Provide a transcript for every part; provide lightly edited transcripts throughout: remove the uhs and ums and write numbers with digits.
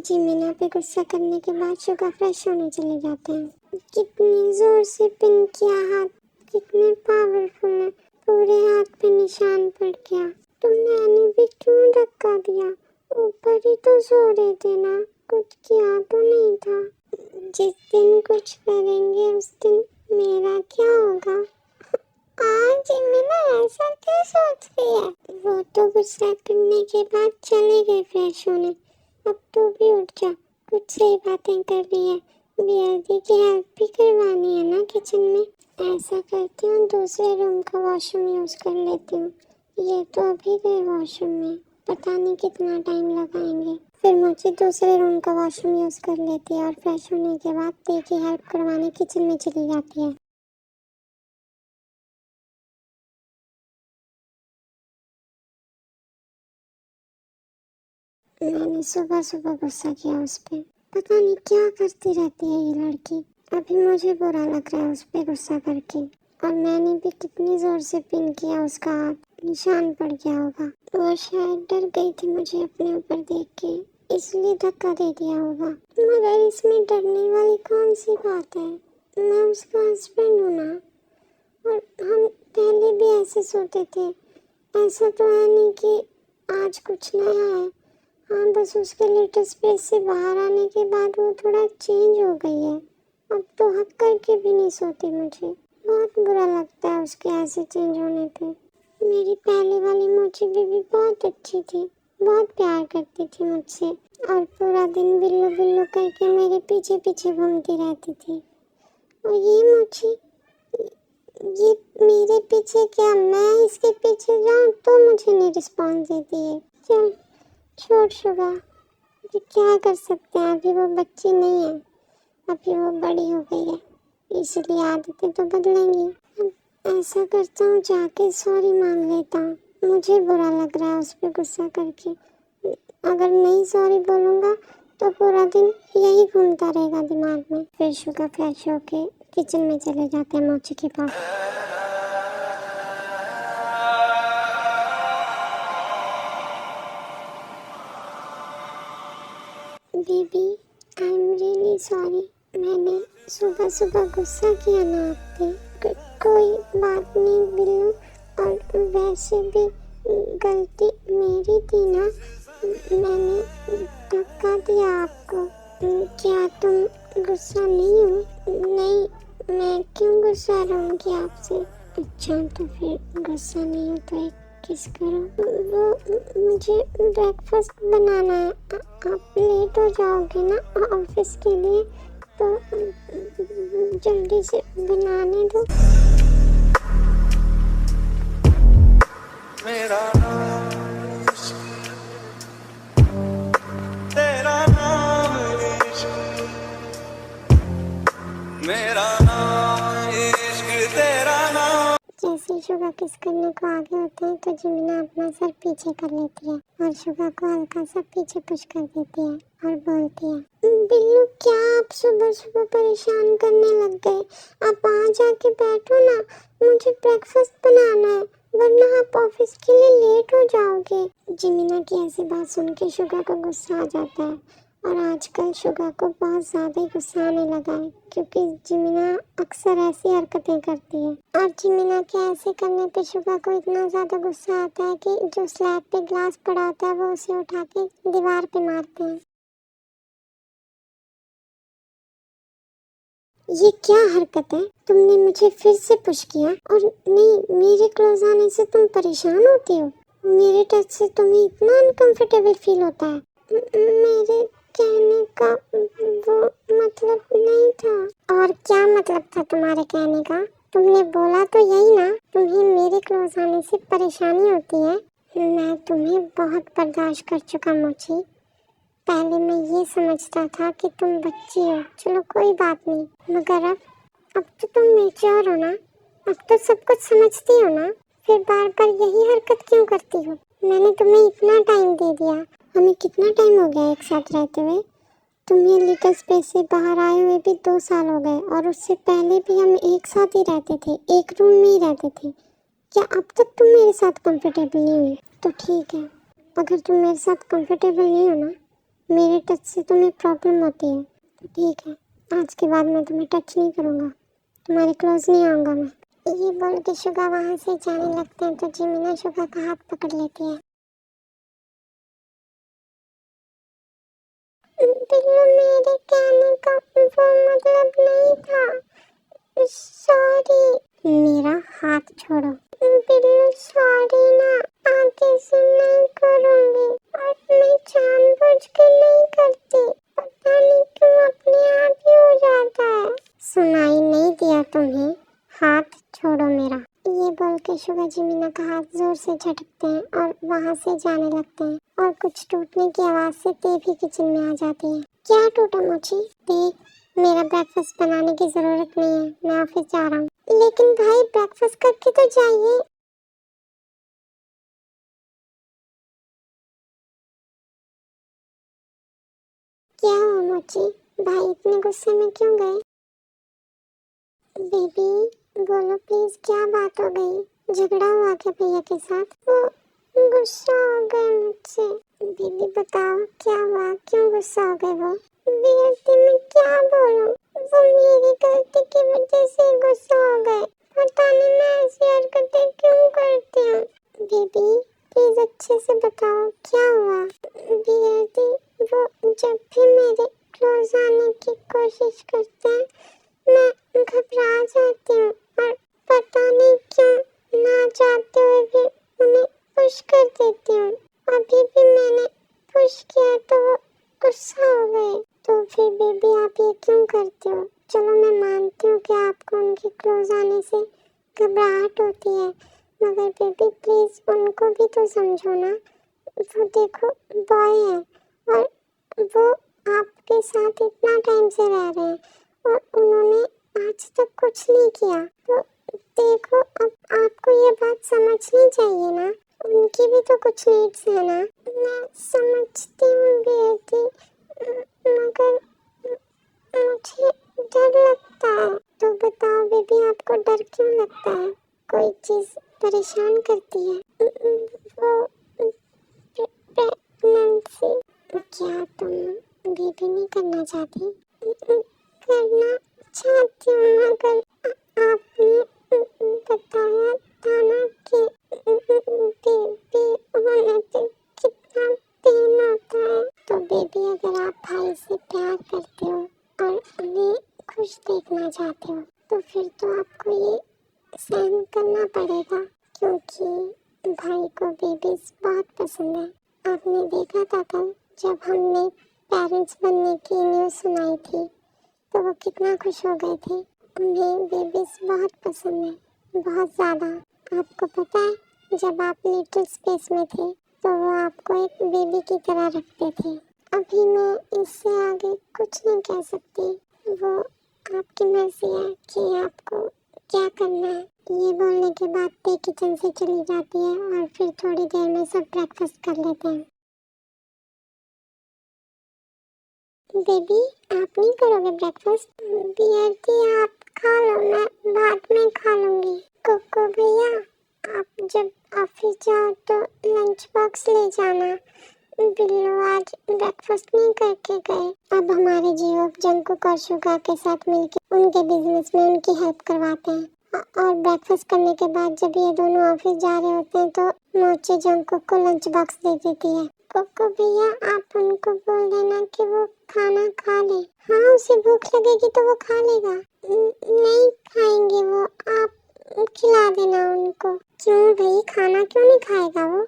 जिमिना पे गुस्सा करने के बाद शुगा फ्रेश होने चले जाते हैं। कितनी जोर से पिन किया हाथ, कितने पावरफुल है, पूरे हाथ पे निशान पड़ गया। तो मैंने भी क्यों धक्का दिया, ऊपर ही तो सो रहे थे ना, कुछ किया तो नहीं था। जिस दिन कुछ करेंगे उस दिन मेरा क्या होगा। आज जिमिना ऐसा क्यों सोच रही है। वो तो गुस्सा करने के बाद चले गए फ्रेश होने। अब तो भी उठ जा, कुछ सही बातें कर रही है। बीआरडी की हेल्प भी करवानी है ना किचन में। ऐसा करती हूँ दूसरे रूम का वॉशरूम यूज कर लेती हूँ। ये तो अभी गए वॉशरूम में, पता नहीं कितना टाइम लगाएंगे। फिर मुझे दूसरे रूम का वॉशरूम यूज कर लेती है और फ्रेश होने के बाद ते की हेल्प करवाने किचन में चली जाती है। मैंने सुबह सुबह गुस्सा किया उस पे। पता नहीं क्या करती रहती है ये लड़की। अभी मुझे बुरा लग रहा है उस पे गुस्सा करके। और मैंने भी कितनी जोर से पिन किया उसका हाथ, निशान पड़ गया होगा। वो शायद डर गई थी मुझे अपने ऊपर देख के, इसलिए धक्का दे दिया होगा। मगर इसमें डरने वाली कौन सी बात है, मैं उसका हस्बैंड हूँ ना। और हम पहले भी ऐसे सोते थे, ऐसा तो है नहीं कि आज कुछ नया है। हाँ, बस उसके लेटेस्ट पेज से बाहर आने के बाद वो थोड़ा चेंज हो गई है। अब तो हक करके भी नहीं सोती, मुझे बहुत बुरा लगता है उसके ऐसे चेंज होने पे। मेरी पहले वाली मोची बेबी बहुत अच्छी थी, बहुत प्यार करती थी मुझसे और पूरा दिन बिल्लो बिल्लो करके मेरे पीछे पीछे घूमती रहती थी। और ये मोची, ये मेरे पीछे क्या, मैं इसके पीछे जाऊँ तो मुझे नहीं रिस्पॉन्स देती है। चल छोड़ शुगा, ये क्या कर सकते हैं, अभी वो बच्ची नहीं है, अभी वो बड़ी हो गई है, इसलिए आदतें तो बदलेंगी। अब ऐसा करता हूँ, जाके सॉरी मांग लेता हूँ। मुझे बुरा लग रहा है उस पर गुस्सा करके। अगर नहीं सॉरी बोलूँगा तो पूरा दिन यही घूमता रहेगा दिमाग में। फिर शुगा फ्रेश होके किचन में चले जाते हैं मोची के पास। Baby, I am really sorry. मैंने सुबह सुबह गुस्सा किया ना आप पे। कोई बात नहीं बिल्लू, और वैसे भी गलती मेरी थी ना, मैंने धक्का दिया आपको। क्या तुम गुस्सा नहीं हो? नहीं, मैं क्यों गुस्सा रहूँगी आपसे। अच्छा तो फिर गुस्सा नहीं हो तो एक किस करो। वो मुझे ब्रेकफास्ट बनाना है, आप लेट हो जाओगे ना ऑफिस के लिए, तो जल्दी से बनाने दो। मेरा नाम इश्क, तेरा नाम इश्क, मेरा नाम इश्क, तेरा नाम। जैसे ही शुगा किस करने को आगे होते हैं तो जिमिना अपना सर पीछे कर लेती है और शुगा को हल्का सा पीछे पुश कर देती है और बोलती है, बिल्लू क्या आप सुबह सुबह परेशान करने लग गए, आप आ जाके बैठो ना, मुझे ब्रेकफास्ट बनाना है, वरना आप ऑफिस के लिए लेट हो जाओगे। जिमिना की ऐसी बात सुन के शुगा को गुस्सा आ जाता है और आजकल शुगा को बहुत ज़्यादा ही गुस्सा आने लगा है, क्योंकि जिमिना अक्सर ऐसी हरकतें करती है। और जिमिना के ऐसे करने पे शुगा को इतना ज़्यादा गुस्सा आता है कि जो स्लैब पे ग्लास पड़ा होता है वो उसे उठा के दीवार पे मारते हैं। ये क्या हरकत है, तुमने मुझे फिर से पुश किया, और नहीं, मेरे क्लोज आने से तुम परेशान होती हो, मेरे टच से तुम्हें इतना अनकंफर्टेबल फील होता है। मेरे कहने का वो मतलब नहीं था। और क्या मतलब था तुम्हारे कहने का, तुमने बोला तो यही ना, तुम्हें मेरे क्लोज आने से परेशानी होती है। मैं तुम्हें बहुत बर्दाश्त कर चुका मोची, पहले मैं ये समझता था कि तुम बच्ची हो, चलो कोई बात नहीं, मगर अब तो तुम मैच्योर हो ना, अब तो सब कुछ समझती हो ना, फिर बार बार यही हरकत क्यों करती हो। मैंने तुम्हें इतना टाइम दे दिया, हमें कितना टाइम हो गया एक साथ रहते हुए, तुम्हें लीगल स्पेस से बाहर आए हुए भी 2 साल हो गए, और उससे पहले भी हम एक साथ ही रहते थे, एक रूम में ही रहते थे। क्या अब तक तुम मेरे साथ कंफर्टेबल नहीं हुई? तो ठीक है, अगर तुम मेरे साथ कंफर्टेबल नहीं हो ना, मेरे टच से तुम्हें प्रॉब्लम होती है, तो ठीक है, आज के बाद मैं तुम्हें टच नहीं करूँगा, तुम्हारे क्लोज नहीं आऊँगा मैं। ये बोल के शुगा वहाँ से जाने लगते हैं तो जिमिना शुगा का हाथ पकड़ लेती है। बिल्लू, मेरे कहने का वो मतलब नहीं था, सॉरी। मेरा हाथ छोड़ो। बिल्लू सॉरी ना, आगे से नहीं करूँगी और मैं जानबूझ के नहीं करती, पता नहीं क्यों अपने आप ही हो जाता है। सुनाई नहीं दिया तुम्हें? हाथ छोड़ो मेरा। ये बोल के शुगा जिमिना का हाथ जोर से झटकते हैं और वहाँ से जाने लगते हैं और कुछ टूटने की आवाज़ से ते भी किचन में आ जाती है। क्या टूटा मोची? देख, मेरा ब्रेकफास्ट बनाने की जरूरत नहीं है, मैं ऑफिस जा रहा हूँ। लेकिन भाई ब्रेकफास्ट करके तो जाइए। क्या हुआ मोची? भाई इतने गुस्से में क्यों गए? बेबी बोलो प्लीज, क्या बात हो गई? झगड़ा हुआ क्या भैया के साथ? वो गुस्सा हो गए मुझसे। बेबी बताओ क्या हुआ, क्यों गुस्सा हो गए वो? बेटी मैं क्या बोलूं, वो मेरी गलती की वजह से गुस्सा हो गए। पता नहीं मैं ऐसी हरकतें क्यों करती हूँ। बेबी प्लीज अच्छे से बताओ क्या हुआ? बेटी वो जब भी मेरे क्लोज आने की कोशिश करते हैं मैं घबरा जाती हूँ और पता नहीं क्यों ना चाहते हुए भी उन्हें पुश कर देती हूँ। अभी भी मैंने पुश किया तो वो गुस्सा हो गए। तो फिर बेबी आप ये क्यों करते हो? चलो मैं मानती हूँ कि आपको उनके क्लोज आने से घबराहट होती है, मगर बेबी प्लीज उनको भी तो समझो ना। वो देखो बॉय है और वो आपके साथ इतना टाइम से रह रहे हैं और उन्होंने आज तक कुछ नहीं किया। तो देखो अब आपको ये बात समझनी चाहिए ना, उनकी भी तो कुछ नीड्स है ना। मैं समझती हूँ बेटी, मगर मुझे डर लगता है। तो बताओ बेबी आपको डर क्यों लगता है? कोई चीज परेशान करती है? वो प्रेगनेंसी। क्या तुम बेबी नहीं करना चाहती? करना चाहती हूँ मगर आपने बताया था ना कि बेबी होने से कितना पेन होता है। तो बेबी अगर आप भाई से प्यार करते हो और उन्हें खुश देखना चाहते हो तो फिर तो आपको ये सहन करना पड़ेगा, क्योंकि भाई को बेबीज बहुत पसंद है। आपने देखा था कल जब हमने पेरेंट्स बनने की न्यूज़ सुनाई थी तो वो कितना खुश हो गए थे। उन्हें बेबीज बहुत पसंद है, बहुत ज़्यादा। आपको पता है जब आप लिटिल स्पेस में थे तो वो आपको एक बेबी की तरह रखते थे। अभी मैं इससे आगे कुछ नहीं कह सकती, वो आपकी मर्जी है कि आपको क्या करना है। ये बोलने के बाद ते किचन से चली जाती है और फिर थोड़ी देर में सब ब्रेकफास्ट कर लेते हैं। बेबी आप नहीं करोगे ब्रेकफास्ट? बियर्ती आप खा लो, मैं बाद में खा लूंगी। कोको भैया आप जब ऑफिस जाओ तो लंच बॉक्स ले जाना। बिल्लू आज ब्रेकफास्ट नहीं करके गए। अब हमारे जियो जंकुक और शुगा के साथ मिलकर उनके बिजनेस में उनकी हेल्प करवाते हैं और ब्रेकफास्ट करने के बाद जब ये दोनों ऑफिस जा रहे होते हैं तो मोची जंकुक को लंच बॉक्स दे देती है। कोको भैया आप उनको बोल देना कि वो खाना खा ले। हाँ उसे भूख लगेगी तो वो खा लेगा। नहीं खाएंगे वो, आप खिला देना उनको। क्यों भाई खाना क्यों नहीं खाएगा वो?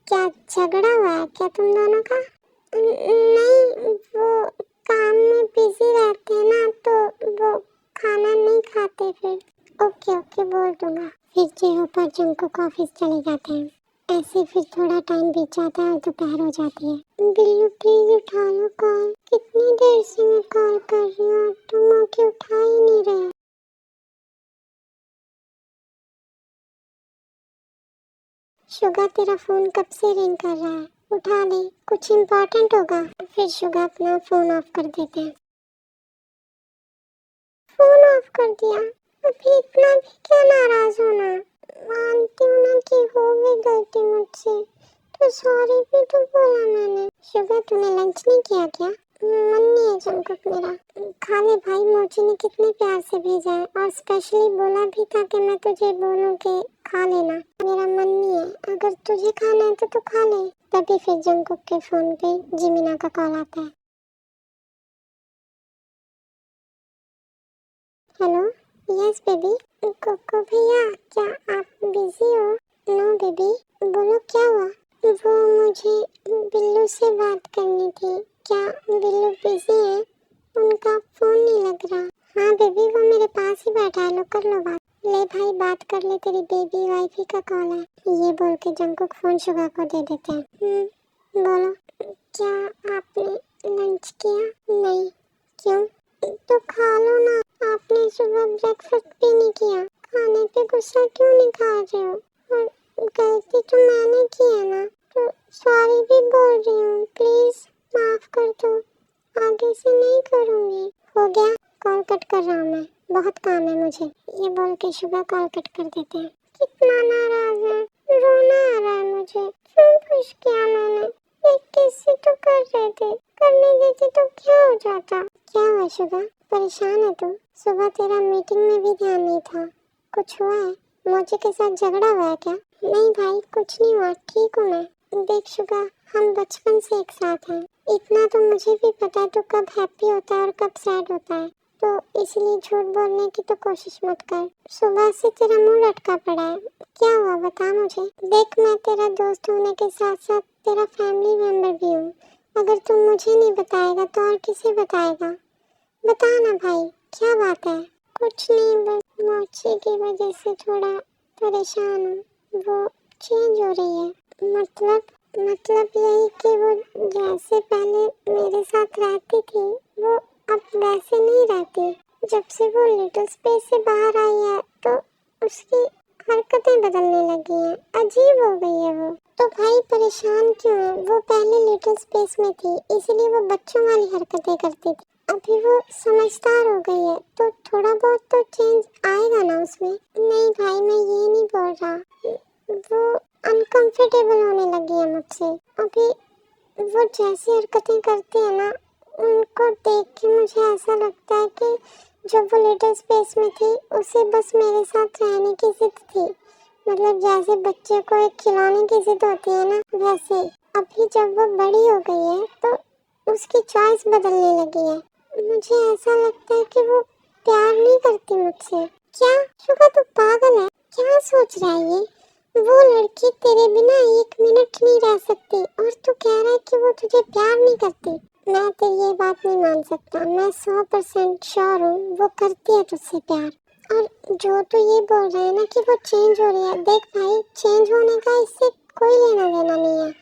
क्या झगड़ा हुआ है क्या तुम दोनों का? नहीं वो काम में बिजी रहते हैं ना तो वो खाना नहीं खाते फिर। ओके ओके बोल दूंगा। फिर जेहो पर जंकुक ऑफिस चले जाते हैं। ऐसे फिर थोड़ा टाइम बीत जाता है और दोपहर हो जाती है। बिल्लू प्लीज उठा लो कॉल, कितनी देर से मैं कॉल कर रही हूँ तुम आके उठा ही नहीं रहे। शुगा तेरा फोन कब से रिंग कर रहा है, उठा ले, कुछ इम्पोर्टेंट होगा। फिर शुगा अपना फोन ऑफ कर देते हैं। फोन ऑफ कर दिया? अभी इतना भी क्या नाराज होना, मानती गई गलती मुझसे, तो सॉरी भी तो बोला मैंने। शुगर तूने लंच नहीं किया क्या? मन नहीं है जंकुक मेरा। खा ले भाई, मोची ने कितने प्यार से भेजा है और स्पेशली बोला भी था कि मैं तुझे बोलूं कि खा लेना। मेरा मन नहीं है, अगर तुझे खाना है तो खा ले। तभी फिर जंकुक के फोन पे जिमिना का कॉल आता है। Hello, yes baby. कोको भैया, क्या आप बिजी हो? नो बेबी, बोलो क्या हुआ? वो मुझे बिल्लू से बात करनी थी। क्या बिल्लू बिजी है? उनका फोन नहीं लग रहा। हाँ बेबी, वो मेरे पास ही बैठा है, लो कर लो बात। ले भाई बात कर ले, तेरी बेबी वाइफी का कॉल है। ये बोल के जंकुक फोन शुगा को दे देते हैं। बोलो, क्या आपने लंच किया? नहीं। क्यों? तो खा लो ना, आपने सुबह ब्रेकफास्ट भी नहीं किया। खाने पे गुस्सा क्यों नहीं खा रहे हो? और गलती तो मैंने की है ना, तो सॉरी भी बोल रही हूँ, प्लीज माफ कर दो, आगे से नहीं करूँगी। हो गया, कॉल कट कर रहा हूँ मैं, बहुत काम है मुझे। ये बोल के शुभा कॉल कट कर देते हैं। कितना नाराज है, रोना आ रहा है मुझे। क्यों पुश किया मैंने? एक किस से तो कर रहे थे, करने देते तो क्या हो जाता। क्या हुआ शुभा, परेशान है तू? सुबह तेरा मीटिंग में भी ध्यान नहीं था, कुछ हुआ है? मोची के साथ झगड़ा हुआ है क्या? नहीं भाई, कुछ नहीं हुआ, ठीक हूँ मैं। देख शुभा, हम बचपन से एक साथ हैं, इतना तो मुझे भी पता है तू कब हैप्पी होता है और कब सैड होता है, तो इसलिए झूठ बोलने की तो कोशिश मत कर। सुबह से तेरा मुंह लटका पड़ा है, क्या हुआ बता मुझे। देख, मैं तेरा दोस्त होने के साथ साथ तेरा फैमिली मेंबर भी हूँ। अगर तू मुझे नहीं बताएगा तो और किसे बताएगा? बता ना भाई, क्या बात है? कुछ नहीं, बस मोची की वजह से थोड़ा परेशान हूँ, वो चेंज हो रही है। मतलब यही कि वो जैसे पहले मेरे साथ रहती थी, वो अब वैसे नहीं रहती। जब से वो लिटिल स्पेस से बाहर आई है तो उसकी हरकतें बदलने लगी हैं, अजीब हो गई है वो। तो भाई परेशान क्यों है? वो पहले लिटिल स्पेस में थी, इसलिए वो बच्चों वाली हरकतें करती थी। अभी वो समझदार हो गई है तो थोड़ा बहुत तो चेंज आएगा ना उसमें। नहीं भाई, मैं ये नहीं बोल रहा, वो अनकंफर्टेबल होने लगी है मुझसे। अभी वो जैसी हरकतें करती है ना, उनको देख के मुझे ऐसा लगता है कि जब वो लिटिल स्पेस में थी उसे बस मेरे साथ रहने की जिद थी। मतलब जैसे बच्चे को एक खिलौने की जिद होती है ना, वैसे। अभी जब वो बड़ी हो गई है तो उसकी चॉइस बदलने लगी है। मुझे ऐसा लगता है कि वो प्यार नहीं करती मुझसे। क्या शुभा, तू पागल है? क्या सोच रहा है ये? वो लड़की तेरे बिना एक मिनट नहीं रह सकती और तू कह रहा है कि वो तुझे प्यार नहीं करती। मैं तेरी ये बात नहीं मान सकता, मैं 100% श्योर हूँ वो करती है तुझसे प्यार। और जो तू ये बोल रहा है ना कि वो चेंज हो रही है, देख भाई, चेंज होने का इससे कोई लेना देना नहीं है।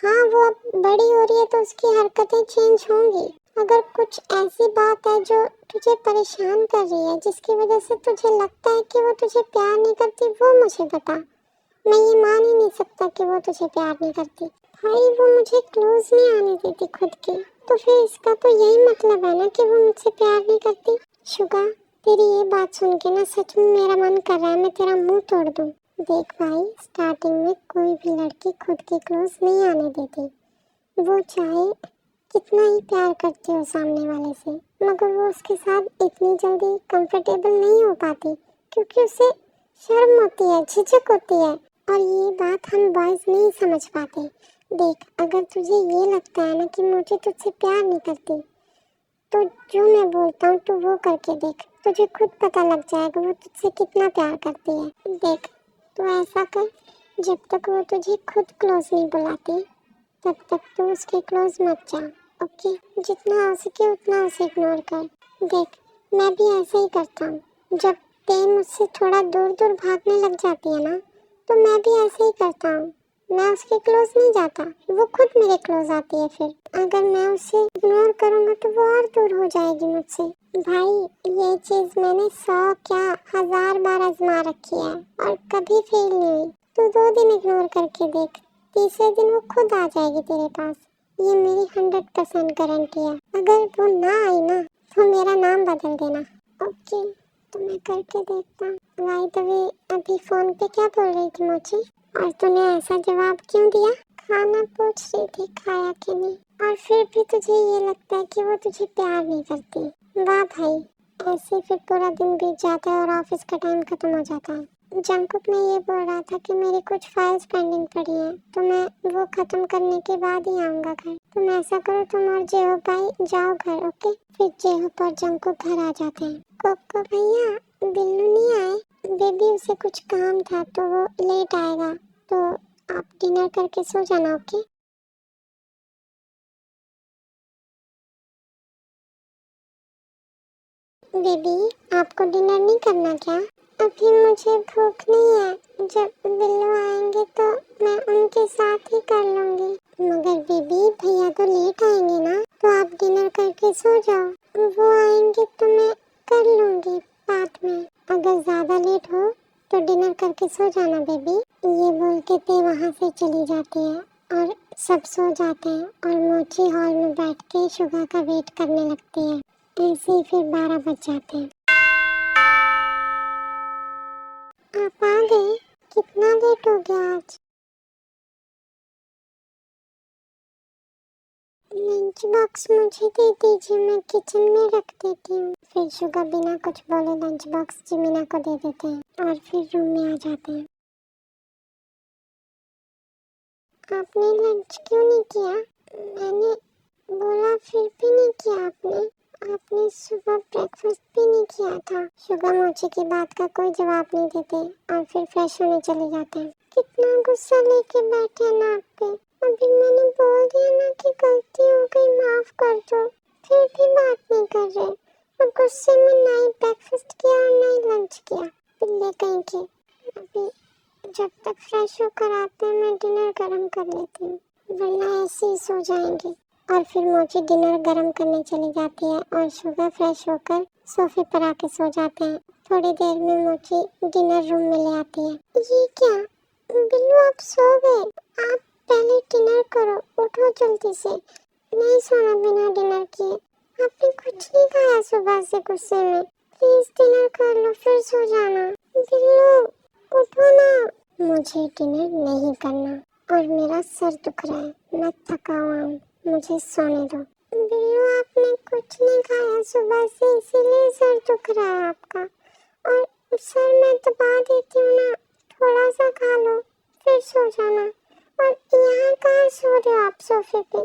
हाँ, वो अब बड़ी हो रही है तो उसकी हरकतें चेंज होंगी। अगर कुछ ऐसी बात है जो तुझे परेशान कर रही है, जिसकी वजह से तुझे लगता है कि वो तुझे प्यार नहीं करती, वो मुझे बता। मैं ये मान ही नहीं सकता कि वो तुझे प्यार नहीं करती। भाई वो मुझे क्लोज नहीं आने देती खुद की, तो फिर इसका तो यही मतलब है ना कि वो मुझसे प्यार नहीं करती। शुगा, तेरी ये बात सुन के ना सच में मेरा मन कर रहा है मैं तेरा मुंह तोड़ दूं। देख भाई, स्टार्टिंग में कोई भी लड़की खुद की क्लोज नहीं आने देती, वो चाहे कितना ही प्यार करती हो सामने वाले से, मगर वो उसके साथ इतनी जल्दी कंफर्टेबल नहीं हो पाती क्योंकि उसे शर्म होती है, झिझक होती है। और ये बात हम बॉयज नहीं समझ पाते। देख, अगर तुझे ये लगता है ना कि मुझे तुझसे प्यार नहीं करती, तो जो मैं बोलता हूँ तो वो करके देख, तुझे खुद पता लग जाएगा वो तुझसे कितना प्यार करती है। देख, तो ऐसा कर, जब तक वो तुझे खुद क्लोज नहीं बुलाती तब तक तो उसके क्लोज मत जा, ओके? जितना हो सके उतना उसे इग्नोर कर। देख, मैं भी ऐसे ही करता हूँ, जब ते मुझसे थोड़ा दूर दूर भागने लग जाती है ना, तो मैं भी ऐसे ही करता हूँ, मैं उसके क्लोज नहीं जाता, वो खुद मेरे क्लोज आती है। फिर अगर मैं उसे इग्नोर करूँगा तो वो और दूर हो जाएगी मुझसे। भाई, ये चीज़ मैंने 100 क्या 1000 बार आजमा रखी है और कभी फेल नहीं हुई। तो 2 दिन इग्नोर करके देख, तीसरे दिन वो खुद आ जाएगी तेरे पास, ये मेरी 100% गारंटी है। अगर वो ना आई ना तो मेरा नाम बदल देना, ओके? तो मैं करके देखता हूँ। बाय द वे, अभी फोन पे क्या बोल रही थी मोची? और तूने ऐसा जवाब क्यों दिया? खाना पूछ रही थी, खाया कि नहीं, और फिर भी तुझे ये लगता है कि वो तुझे प्यार नहीं करती। वाह भाई, ऐसे फिर पूरा दिन बीत जाता है और ऑफिस का टाइम खत्म हो जाता है। जंकुक में ये बोल रहा था कि मेरी कुछ फाइल्स पेंडिंग पड़ी हैं, तो मैं वो खत्म करने के बाद ही आऊंगा घर। तुम ऐसा करो, तुम और जेहो भाई जाओ घर, ओके? फिर जेहो और जंकुक घर आ जाते हैं। कोको भैया, बिल्लू नहीं आए? बेबी उसे कुछ काम था तो वो लेट आएगा, तो आप डिनर करके सो जाना, ओके? बेबी, आपको डिनर नहीं करना क्या? अभी मुझे भूख नहीं है। जब बिल्लू आएंगे तो मैं उनके साथ ही कर लूंगी। मगर बेबी, भैया तो लेट आएंगे ना, तो आप डिनर करके सो जाओ। वो आएंगे तो मैं कर लूंगी बाद में। अगर ज्यादा लेट हो तो डिनर करके सो जाना बेबी। ये बोल के ते वहाँ से चली जाती है और सब सो जाते हैं और मोची हॉल में बैठ के शुगा का वेट करने लगती है। ऐसे ही फिर 12 बज जाते हैं। आप आ गए? कितना लेट हो गया आज? लंच बॉक्स मुझे दे दीजिए, मैं किचन में रख देती हूँ। फिर शुगा बिना कुछ बोले लंच बॉक्स जिमिना को दे देते हैं और फिर रूम में आ जाते हैं। आपने लंच क्यों नहीं किया? मैंने बोला फिर भी नहीं किया आपने। आपने सुबह ब्रेकफास्ट भी नहीं किया था। शुगा मोची की बात का कोई जवाब नहीं देते और फिर फ्रेश होने चले जाते हैं। कितना गुस्सा लेके बैठे हैं ना आप पे। अभी मैंने बोल दिया ना कि गलती हो गई, माफ कर दो, फिर भी बात नहीं कर रहे। और गुस्से में नहीं ब्रेकफास्ट किया और नहीं लंच किया, पिल्ले कहीं के। अभी जब तक फ्रेश होकर आते हैं मैं डिनर गरम कर लेती हूँ, वरना ऐसे ही सो जाएंगे। और फिर मोची डिनर गरम करने चली जाती है और शुगर फ्रेश होकर सोफे पर आके सो जाते हैं। थोड़ी देर में मोची डिनर रूम में ले आती है। ये क्या बिल्लू, आप सो गए? आप पहले डिनर करो, उठो जल्दी से। नहीं सोना बिना डिनर किए। आपने कुछ नहीं खाया सुबह से गुस्से में। प्लीज डिनर कर लो फिर सो जाना। बिल्लू उठो ना। मुझे डिनर नहीं करना और मेरा सर दुख रहा है, मैं थका हुआ हूँ, मुझे सोने दो। बिल्लू आपने कुछ नहीं खाया सुबह से, इसीलिए सर दुख रहा है आपका। और सर मैं दबा देती हूँ ना, थोड़ा सा खा लो फिर सो जाना। और यहाँ कहाँ सो रहे हो आप? सोफे पे,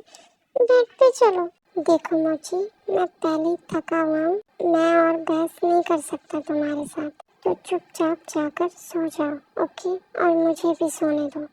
बेड पे चलो। देखो मोची, मैं पहले ही थका हुआ हूँ, मैं और बहस नहीं कर सकता तुम्हारे साथ, तो चुपचाप जाकर सो जाओ, ओके? और मुझे भी सोने दो।